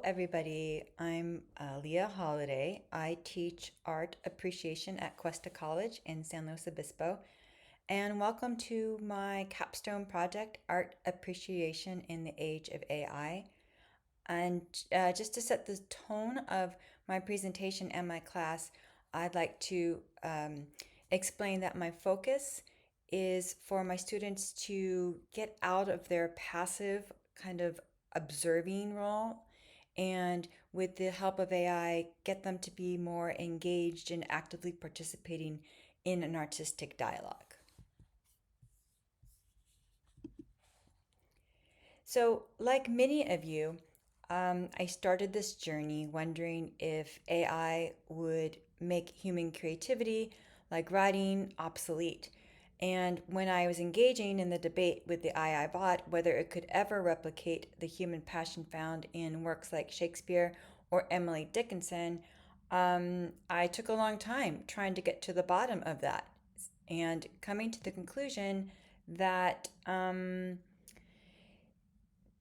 everybody. I'm Leah Holiday. I teach art appreciation at Cuesta College in San Luis Obispo. And welcome to my capstone project, Art Appreciation in the Age of AI. And just to set the tone of my presentation and my class, I'd like to explain that my focus is for my students to get out of their passive kind of observing role and with the help of AI, get them to be more engaged and actively participating in an artistic dialogue. So, like many of you, I started this journey wondering if AI would make human creativity, like writing, obsolete. And when I was engaging in the debate with the AI bot whether it could ever replicate the human passion found in works like Shakespeare or Emily Dickinson, I took a long time trying to get to the bottom of that and coming to the conclusion that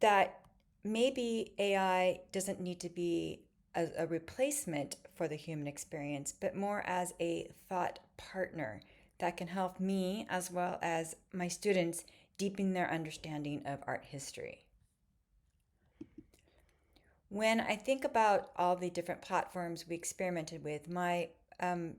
that maybe AI doesn't need to be a replacement for the human experience, but more as a thought partner that can help me as well as my students deepen their understanding of art history. When I think about all the different platforms we experimented with, my um,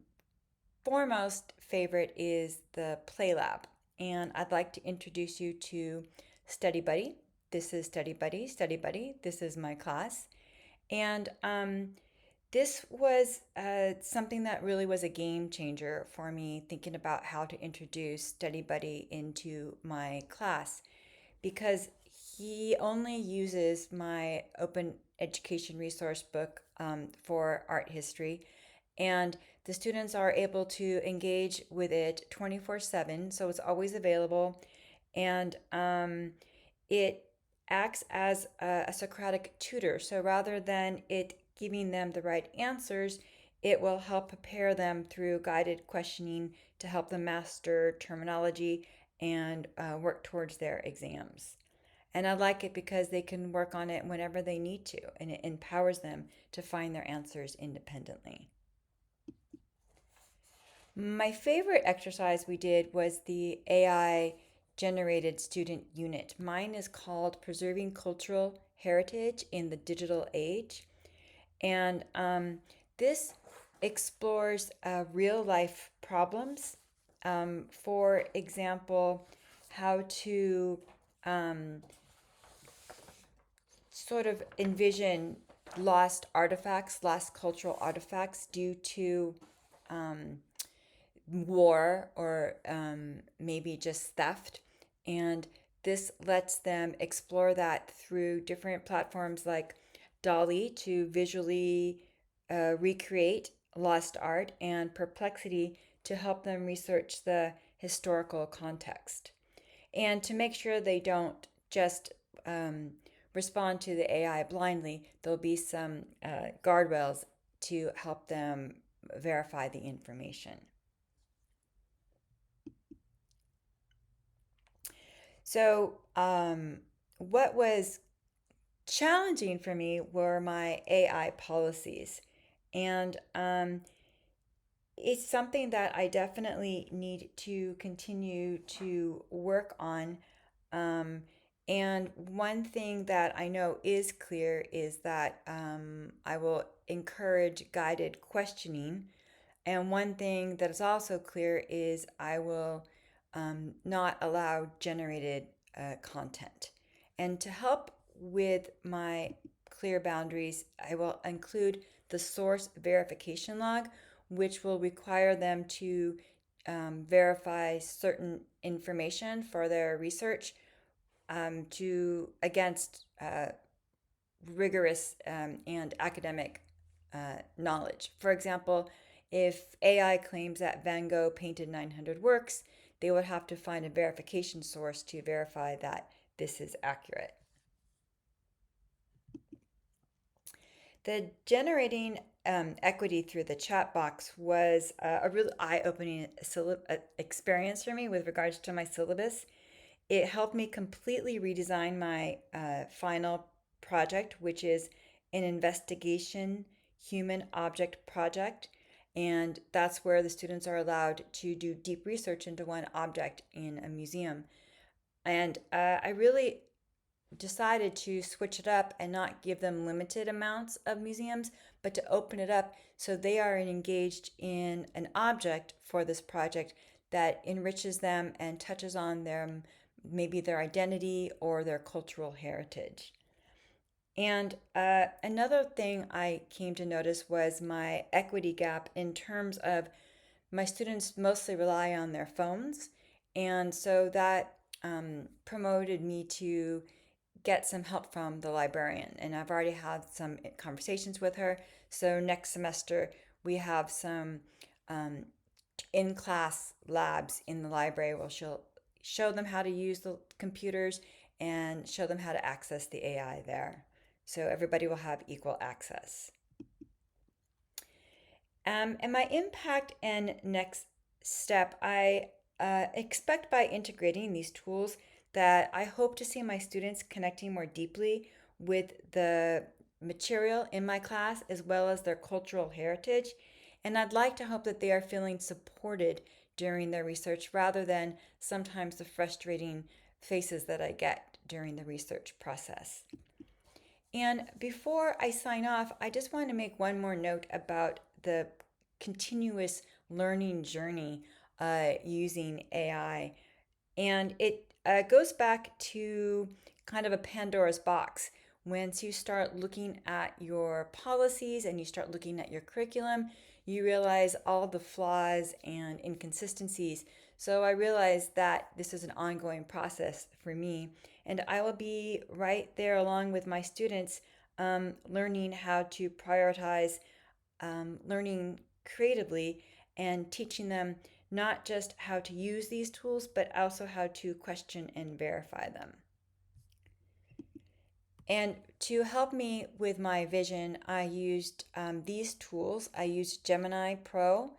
foremost favorite is the PlayLab. And I'd like to introduce you to Study Buddy. This is Study Buddy, Study Buddy. This is my class. And this was something that really was a game changer for me, thinking about how to introduce Study Buddy into my class because he only uses my open education resource book for art history. And the students are able to engage with it 24/7, so it's always available. And it acts as a Socratic tutor. So rather than it giving them the right answers, it will help prepare them through guided questioning to help them master terminology and work towards their exams. And I like it because they can work on it whenever they need to, and it empowers them to find their answers independently. My favorite exercise we did was the AI generated student unit. Mine is called Preserving Cultural Heritage in the Digital Age. And this explores real life problems. For example, how to um, sort of envision lost artifacts, lost cultural artifacts due to um, war or maybe just theft. And this lets them explore that through different platforms like Dolly to visually recreate lost art and Perplexity to help them research the historical context. And to make sure they don't just respond to the AI blindly, there'll be some guardrails to help them verify the information. So, what was challenging for me were my AI policies. And it's something that I definitely need to continue to work on. Um, and one thing that I know is clear is that I will encourage guided questioning. And one thing that is also clear is I will not allow generated content. And to help with my clear boundaries, I will include the source verification log, which will require them to verify certain information for their research to against rigorous and academic knowledge. For example, if AI claims that Van Gogh painted 900 works, they would have to find a verification source to verify that this is accurate. The generating equity through the chat box was a really eye-opening experience for me with regards to my syllabus. It helped me completely redesign my final project, which is an investigation human object project, and that's where the students are allowed to do deep research into one object in a museum. And I really decided to switch it up and not give them limited amounts of museums, but to open it up so they are engaged in an object for this project that enriches them and touches on their maybe their identity or their cultural heritage. And another thing I came to notice was my equity gap in terms of my students mostly rely on their phones. And so that promoted me to get some help from the librarian. And I've already had some conversations with her. So next semester, we have some um, in class labs in the library where she'll show them how to use the computers and show them how to access the AI there. So everybody will have equal access. And my impact and next step, I expect by integrating these tools that I hope to see my students connecting more deeply with the material in my class as well as their cultural heritage. And I'd like to hope that they are feeling supported during their research rather than sometimes the frustrating faces that I get during the research process. And before I sign off, I just want to make one more note about the continuous learning journey using AI. And it goes back to kind of a Pandora's box. Once you start looking at your policies and you start looking at your curriculum, you realize all the flaws and inconsistencies. So I realized that this is an ongoing process for me, and I will be right there along with my students, learning how to prioritize learning creatively and teaching them not just how to use these tools, but also how to question and verify them. And to help me with my vision, I used these tools. I used Gemini Pro,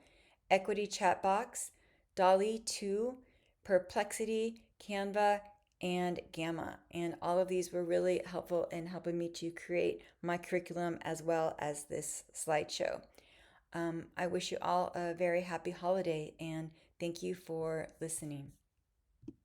Equity Chatbox, DALL-E 2, Perplexity, Canva, and Gamma. And all of these were really helpful in helping me to create my curriculum as well as this slideshow. I wish you all a very happy holiday and thank you for listening.